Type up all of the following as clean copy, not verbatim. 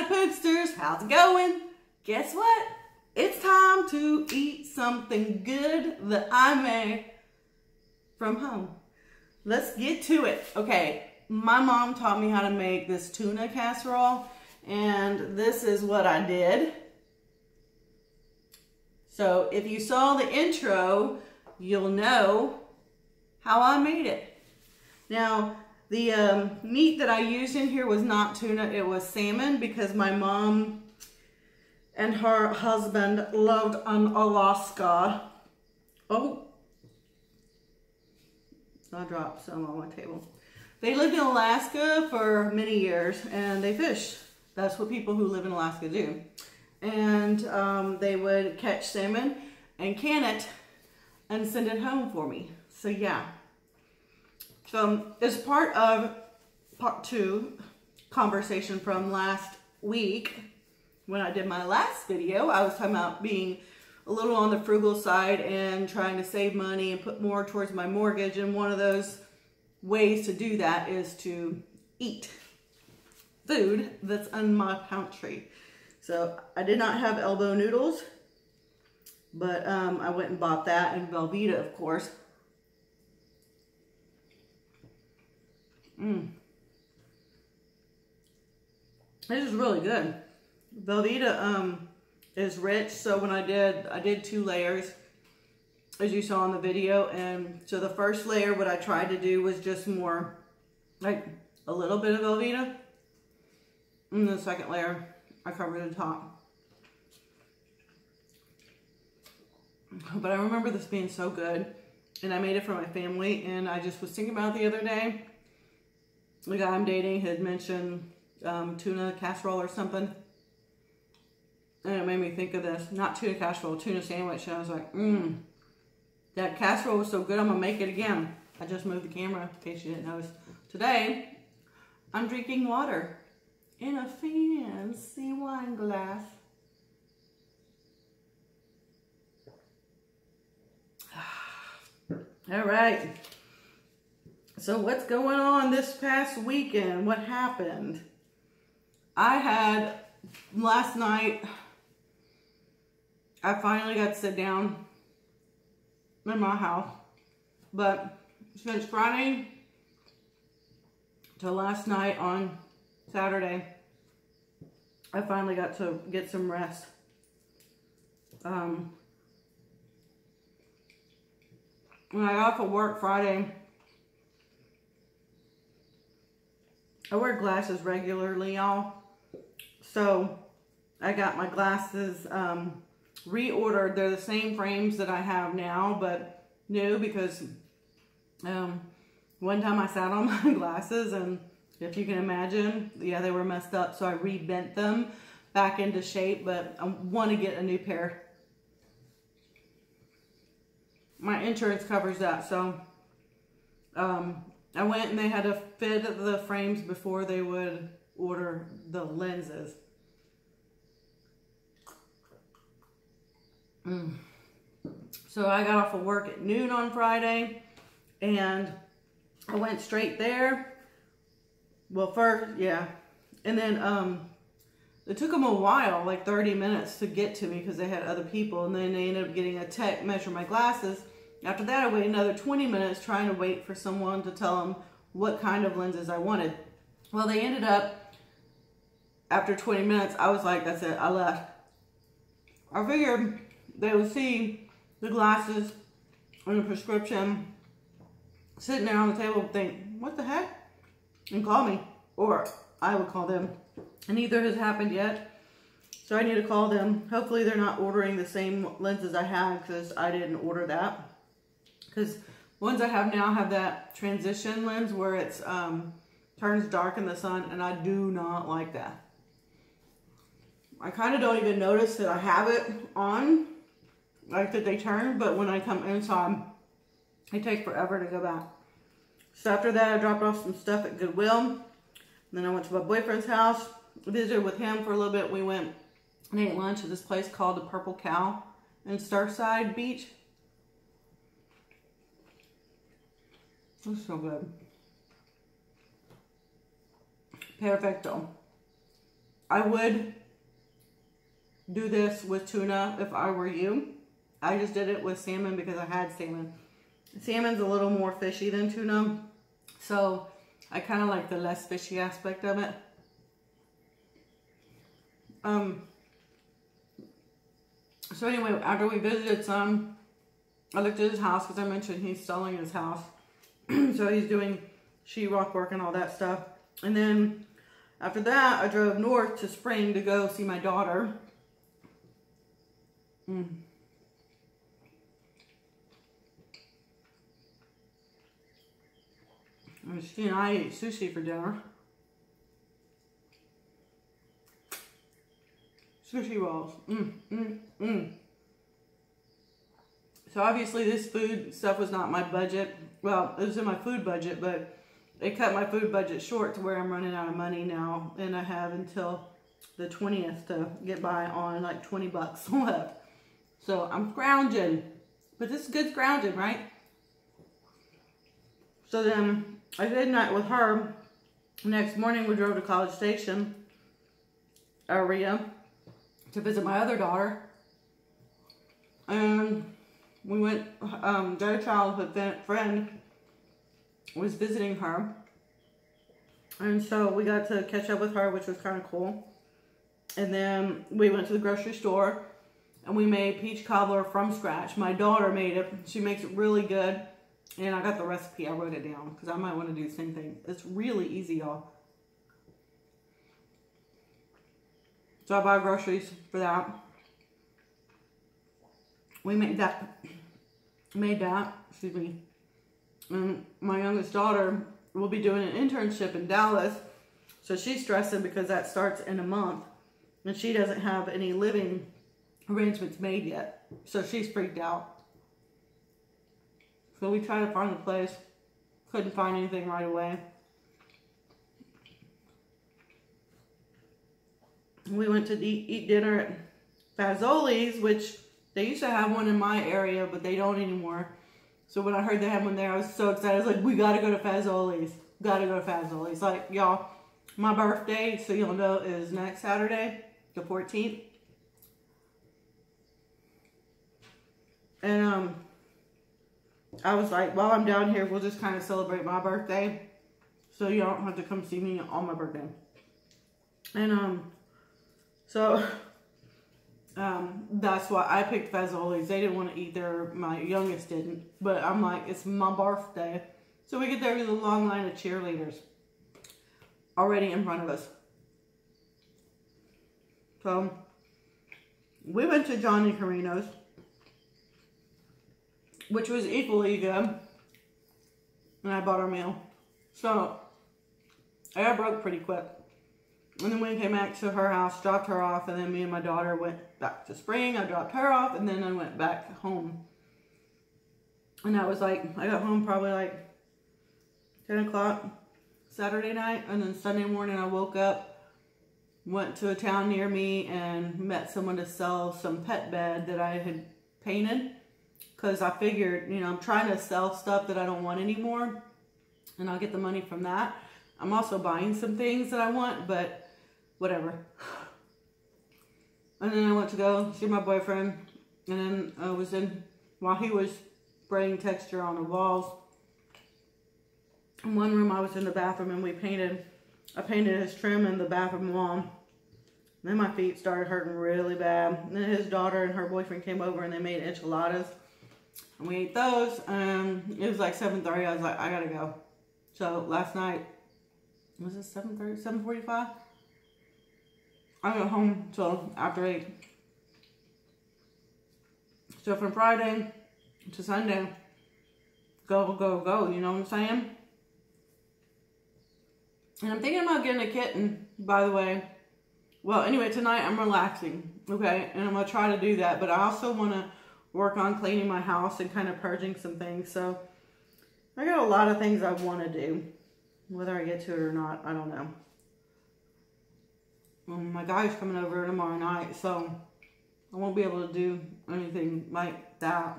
Howdy Pooksters, how's it going? Guess what? It's time to eat something good that I made from home. Let's get to it. Okay, my mom taught me how to make this tuna casserole, and this is what I did. So if you saw the intro, you'll know how I made it. Now, the meat that I used in here was not tuna, it was salmon, because my mom and her husband lived in Alaska. Oh, I dropped some on my table. They lived in Alaska for many years and they fish. That's what people who live in Alaska do. And they would catch salmon and can it and send it home for me. So yeah. So as part of part 2 conversation from last week, when I did my last video, I was talking about being a little on the frugal side and trying to save money and put more towards my mortgage. And one of those ways to do that is to eat food that's in my pantry. So I did not have elbow noodles, but I went and bought that, and Velveeta, of course. This is really good. Velveeta is rich, so when I did 2 layers, as you saw in the video. And so the first layer, what I tried to do was just more, like a little bit of Velveeta. And the second layer, I covered the top. But I remember this being so good, and I made it for my family, and I just was thinking about it the other day. The guy I'm dating had mentioned tuna casserole or something. And it made me think of this. Not tuna casserole, tuna sandwich. And I was like, that casserole was so good, I'm going to make it again. I just moved the camera, in case you didn't notice. Today, I'm drinking water in a fancy wine glass. All right. So what's going on this past weekend? What happened? I had, last night, I finally got to sit down in my house. But since Friday to last night on Saturday, I finally got to get some rest. When I got off of work Friday, I wear glasses regularly, y'all. So I got my glasses reordered. They're the same frames that I have now, but new, because one time I sat on my glasses, and if you can imagine, yeah, they were messed up. So I rebent them back into shape, but I want to get a new pair. My insurance covers that, so I went and they had to fit the frames before they would order the lenses. So I got off of work at noon on Friday, and I went straight there. Well, first, yeah. And then it took them a while, like 30 minutes to get to me, because they had other people, and then they ended up getting a tech measure my glasses. After that, I waited another 20 minutes trying to wait for someone to tell them what kind of lenses I wanted. Well, they ended up, after 20 minutes, I was like, that's it, I left. I figured they would see the glasses and the prescription sitting there on the table and think, what the heck? And call me. Or I would call them. And neither has happened yet. So I need to call them. Hopefully they're not ordering the same lenses I had, because I didn't order that. Because ones I have now have that transition lens where it's turns dark in the sun, and I do not like that. I kind of don't even notice that I have it on, like that they turn, but when I come inside, they take forever to go back. So after that, I dropped off some stuff at Goodwill. And then I went to my boyfriend's house, visited with him for a little bit. We went and ate lunch at this place called the Purple Cow in Starside Beach. It's so good. Perfecto. I would do this with tuna if I were you. I just did it with salmon because I had salmon. Salmon's a little more fishy than tuna, so I kind of like the less fishy aspect of it. So anyway, after we visited some, I looked at his house because I mentioned he's selling his house. So he's doing sheetrock work and all that stuff. And then after that, I drove north to Spring to go see my daughter. She and I ate sushi for dinner. Sushi rolls. So obviously this food stuff was not my budget. Well, it was in my food budget, but it cut my food budget short to where I'm running out of money now. And I have until the 20th to get by on like 20 bucks left. So I'm scrounging. But this is good scrounging, right? So then I did night with her. Next morning we drove to College Station area to visit my other daughter. And we went, their childhood friend was visiting her. And so we got to catch up with her, which was kind of cool. And then we went to the grocery store and we made peach cobbler from scratch. My daughter made it. She makes it really good. And I got the recipe. I wrote it down because I might want to do the same thing. It's really easy, y'all. So I bought groceries for that. We made that, excuse me. And my youngest daughter will be doing an internship in Dallas. So she's stressing because that starts in a month. And she doesn't have any living arrangements made yet. So she's freaked out. So we tried to find a place. Couldn't find anything right away. We went to eat dinner at Fazoli's, which they used to have one in my area, but they don't anymore. So when I heard they had one there, I was so excited. I was like, we gotta go to Fazoli's. Gotta go to Fazoli's. Like, y'all, my birthday, so you'll know, is next Saturday, the 14th. And I was like, while I'm down here, we'll just kind of celebrate my birthday. So you don't have to come see me on my birthday. And that's why I picked Fazoli's. They didn't want to eat there. My youngest didn't. But I'm like, it's my birthday. So we get there with a long line of cheerleaders already in front of us. So we went to Johnny Carino's, which was equally good. And I bought our meal. So I got broke pretty quick. And then we came back to her house, dropped her off, and then me and my daughter went back to Spring. I dropped her off, and then I went back home. And that was like, I got home probably like 10 o'clock Saturday night. And then Sunday morning I woke up, went to a town near me, and met someone to sell some pet bed that I had painted. Because I figured, you know, I'm trying to sell stuff that I don't want anymore. And I'll get the money from that. I'm also buying some things that I want, but whatever. And then I went to go see my boyfriend. And then I was while he was spraying texture on the walls. In one room I was in the bathroom and I painted his trim in the bathroom wall. And then my feet started hurting really bad. And then his daughter and her boyfriend came over and they made enchiladas. And we ate those. And it was like 7:30. I was like, I gotta go. So last night, was it 7:30, 7:45? I got home till after 8. So from Friday to Sunday, go, go, go, you know what I'm saying? And I'm thinking about getting a kitten, by the way. Well, anyway, tonight I'm relaxing, okay? And I'm going to try to do that. But I also want to work on cleaning my house and kind of purging some things. So I got a lot of things I want to do. Whether I get to it or not, I don't know. My guy's coming over tomorrow night, so I won't be able to do anything like that.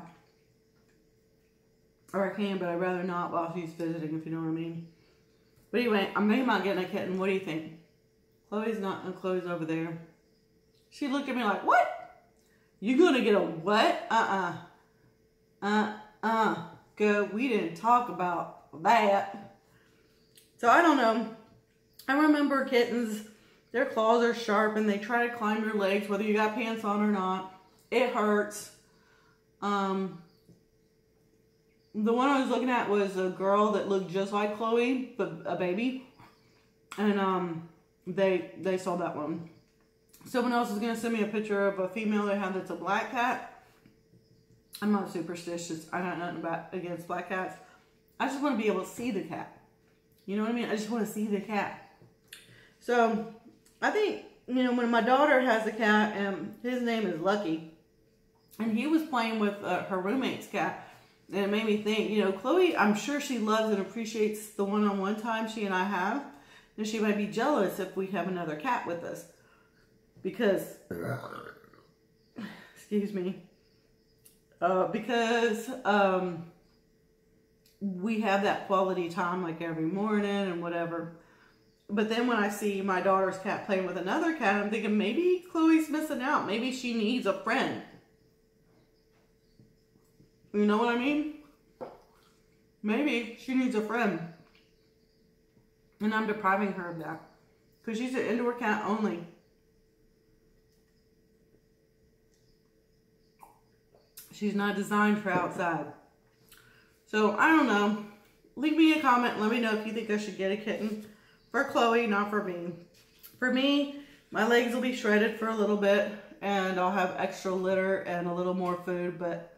Or I can, but I'd rather not while he's visiting, if you know what I mean. But anyway, I'm thinking about getting a kitten. What do you think? Chloe's not, Chloe's over there. She looked at me like, what? You gonna get a what? Go, we didn't talk about that. So I don't know. I remember kittens, their claws are sharp and they try to climb your legs, whether you got pants on or not. It hurts. The one I was looking at was a girl that looked just like Chloe, but a baby. And they sold that one. Someone else is going to send me a picture of a female they have that's a black cat. I'm not superstitious. I got nothing against black cats. I just want to be able to see the cat. You know what I mean? I just want to see the cat. So, I think, you know, when my daughter has a cat, and his name is Lucky, and he was playing with her roommate's cat, and it made me think, you know, Chloe, I'm sure she loves and appreciates the one-on-one time she and I have, and she might be jealous if we have another cat with us. Because, excuse me, because we have that quality time like every morning and whatever. But then when I see my daughter's cat playing with another cat, I'm thinking maybe Chloe's missing out. Maybe she needs a friend. You know what I mean? Maybe she needs a friend. And I'm depriving her of that. Because she's an indoor cat only. She's not designed for outside. So, I don't know. Leave me a comment and let me know if you think I should get a kitten. For Chloe, not for me. For me, my legs will be shredded for a little bit. And I'll have extra litter and a little more food. But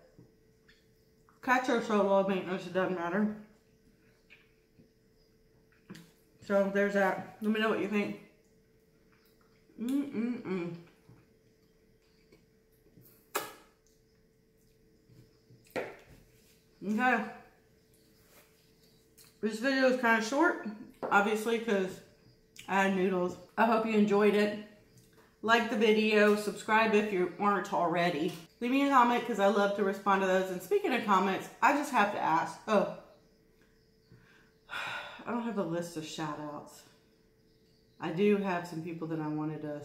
cats are so low maintenance, it doesn't matter. So, there's that. Let me know what you think. Okay. This video is kind of short, obviously, because I had noodles. I hope you enjoyed it. Like the video, subscribe if you aren't already. Leave me a comment because I love to respond to those. And speaking of comments, I just have to ask. Oh, I don't have a list of shout outs. I do have some people that I wanted to,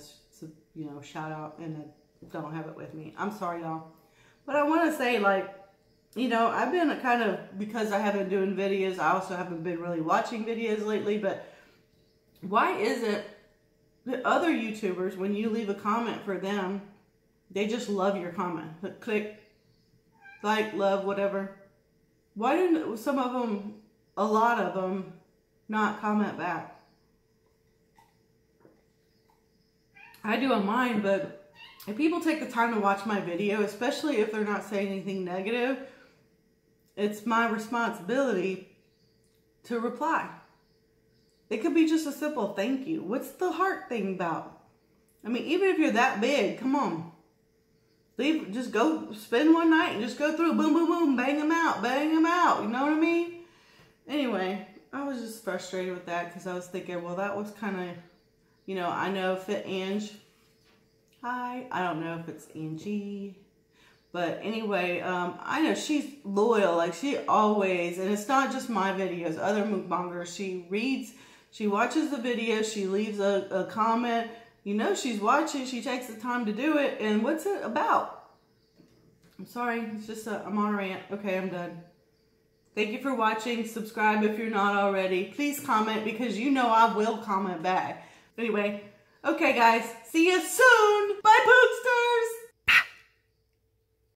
you know, shout out, and I don't have it with me. I'm sorry, y'all. But I want to say, like, you know, I've been kind of, because I haven't been doing videos, I also haven't been really watching videos lately, but why is it that other YouTubers, when you leave a comment for them, they just love your comment? Click, like, love, whatever. Why didn't some of them, a lot of them, not comment back? I do on mine, but if people take the time to watch my video, especially if they're not saying anything negative, it's my responsibility to reply. It could be just a simple thank you. What's the heart thing about? I mean, even if you're that big, come on. Just go spend one night and just go through, boom, boom, boom, bang them out, bang them out. You know what I mean? Anyway, I was just frustrated with that because I was thinking, well, that was kind of, you know, I know if it Ange, hi, I don't know if it's Angie. But anyway, I know she's loyal, like she always, and it's not just my videos, other mukbangers, she reads, she watches the video, she leaves a comment, you know she's watching, she takes the time to do it, and what's it about? I'm sorry, it's just I'm on a rant. Okay, I'm done. Thank you for watching, subscribe if you're not already, please comment because you know I will comment back. Anyway, okay guys, see you soon, bye Pookie!